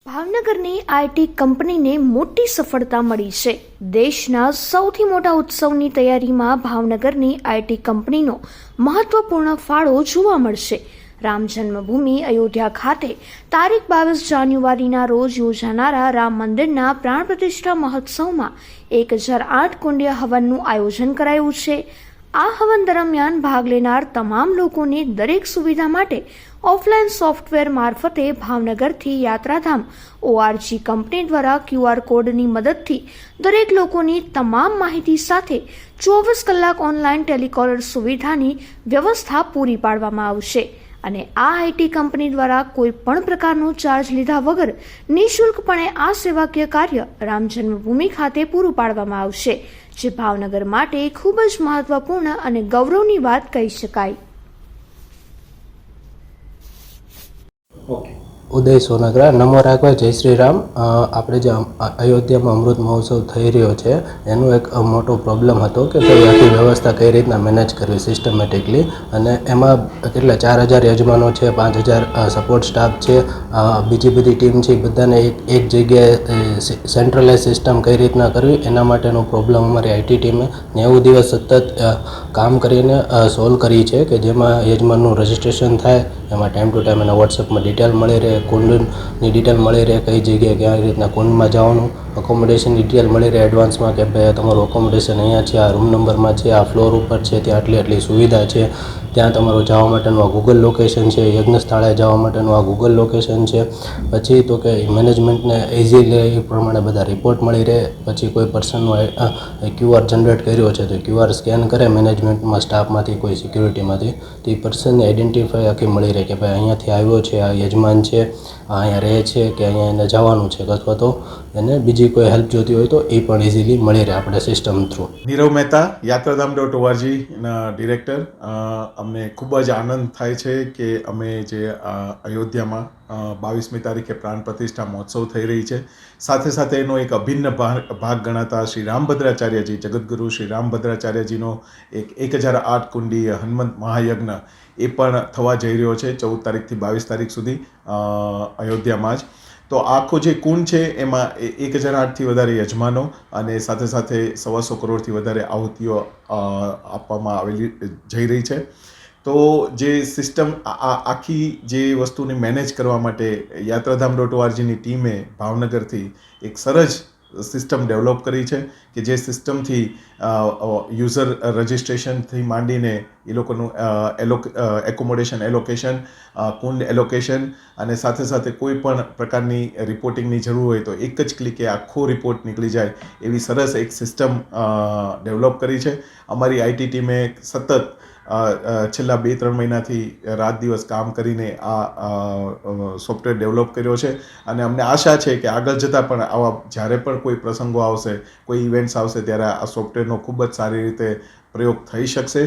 ભાવનગરની આઈટી કંપનીને મોટી સફળતા મળી છે। દેશના સૌથી મોટા ઉત્સવની તૈયારીમાં ભાવનગરની આઈટી કંપનીનો મહત્વપૂર્ણ ફાળો જોવા મળશે। રામ જન્મભૂમિ અયોધ્યા ખાતે તારીખ 22 જાન્યુઆરીના રોજ યોજાનારા રામ મંદિરના પ્રાણ પ્રતિષ્ઠા મહોત્સવમાં 1008 કુંડીય હવનનું આયોજન કરાયું છે। આ હવન દરમિયાન ભાગ લેનાર તમામ લોકોને દરેક સુવિધા માટે ઓફલાઈન સોફ્ટવેર મારફતે ભાવનગરથી યાત્રાધામ ORG કંપની દ્વારા QR કોડની મદદથી દરેક લોકોની તમામ માહિતી સાથે 24 કલાક ઓનલાઈન ટેલિકોલર સુવિધાની વ્યવસ્થા પૂરી પાડવામાં આવશે અને આ આઈટી કંપની દ્વારા કોઈ પણ પ્રકારનો ચાર્જ લીધા વગર નિઃશુલ્કપણે આ સેવાકીય કાર્ય રામ જન્મભૂમિ ખાતે પૂરું પાડવામાં આવશે, જે ભાવનગર માટે ખૂબ જ મહત્વપૂર્ણ અને ગૌરવની વાત કહી શકાય। ઉદય સોનગરા। નમો રાઘવા, જય શ્રી રામ। આપણે જે અયોધ્યામાં અમૃત મહોત્સવ થઈ રહ્યો છે એનો એક મોટો પ્રોબ્લેમ હતો કે ભાઈ આખી વ્યવસ્થા કઈ રીતના મેનેજ કરવી સિસ્ટમેટિકલી, અને એમાં કેટલા 4000 યજમાનો છે, 5000 સપોર્ટ સ્ટાફ છે, બીજી બધી ટીમ છે, બધાને એક જગ્યાએ સેન્ટ્રલાઇઝ સિસ્ટમ કઈ રીતના કરવી એના માટેનો પ્રોબ્લેમ અમારી આઈટી ટીમે 90 દિવસ સતત કામ કરીને સોલ્વ કરી છે, કે જેમાં યજમાનનું રજિસ્ટ્રેશન થાય, એમાં ટાઈમ ટુ ટાઈમ એના વોટ્સઅપમાં ડિટેલ મળી રહે, કુંડની ડિટેલ મળી રહે, કઈ જગ્યાએ કઈ રીતના કુંડમાં જવાનું, અકોમોડેશનની ડિટેલ મળી રહે એડવાન્સમાં કે ભાઈ તમારું અકોમોડેશન અહીંયા છે, આ રૂમ નંબરમાં છે, આ ફ્લોર ઉપર છે, ત્યાં આટલી સુવિધા છે, ત્યાં તમારું જવા માટેનું આ ગૂગલ લોકેશન છે, યજ્ઞસ્થળે જવા માટેનું આ ગૂગલ લોકેશન છે। પછી તો કે મેનેજમેન્ટને ઇઝીલી એ પ્રમાણે બધા રિપોર્ટ મળી રહે। પછી કોઈ પર્સનનો QR જનરેટ કર્યો છે તો QR સ્કેન કરે મેનેજમેન્ટમાં સ્ટાફમાંથી, કોઈ સિક્યુરિટીમાંથી, તો એ પર્સનને આઈડેન્ટિફાઈ આખી મળી રહે કે ભાઈ અહીંયાથી આવ્યો છે, આ યજમાન છે, અહીંયા રહે છે કે અહીંયા એને જવાનું છે, અથવા તો એને બીજી કોઈ હેલ્પ જોતી હોય તો એ પણ ઇઝીલી મળી રહે આપણે સિસ્ટમ થ્રુ। નીરવ મહેતા, યાત્રાધામ.org ના ડિરેક્ટર। અમને ખૂબ જ આનંદ થાય છે કે અમે જે અયોધ્યામાં 22મી તારીખે પ્રાણ પ્રતિષ્ઠા મહોત્સવ થઈ રહી છે, સાથે સાથે એનો એક અભિન્ન ભાગ ગણાતા શ્રી રામભદ્રાચાર્યજી, જગતગુરુ શ્રી રામભદ્રાચાર્યજીનો એક 1008 કુંડી હનુમંત મહાયજ્ઞ એ પણ થવા જઈ રહ્યો છે 14 તારીખથી 22 તારીખ સુધી અયોધ્યામાં જ। તો આખો જે કુંડ છે એમાં 1008થી વધારે યજમાનો અને સાથે સાથે 125 કરોડથી વધારે આહુતિઓ આપવામાં આવેલી જઈ રહી છે। તો જે સિસ્ટમ આખી જે વસ્તુને મેનેજ કરવા માટે યાત્રાધામ.orgની ટીમે ભાવનગરથી એક સરસ સિસ્ટમ ડેવલપ કરી છે, કે જે સિસ્ટમથી યુઝર રજિસ્ટ્રેશનથી માંડીને એ લોકોનું એકોમોડેશન એલોકેશન, કુંડ એલોકેશન અને સાથે સાથે કોઈ પણ પ્રકારની રિપોર્ટિંગની જરૂર હોય તો એક જ ક્લિકે આખો રિપોર્ટ નીકળી જાય એવી સરસ એક સિસ્ટમ ડેવલપ કરી છે। અમારી આઈટી ટીમે સતત છેલ્લા 2-3 મહિનાથી રાત દિવસ કામ કરીને આ સોફ્ટવેર ડેવલપ કર્યો છે, અને અમને આશા છે કે આગળ જતાં પણ આવા જ્યારે પણ કોઈ પ્રસંગો આવશે, કોઈ ઇવેન્ટ્સ આવશે, ત્યારે આ સોફ્ટવેરનો ખૂબ જ સારી રીતે પ્રયોગ થઈ શકશે।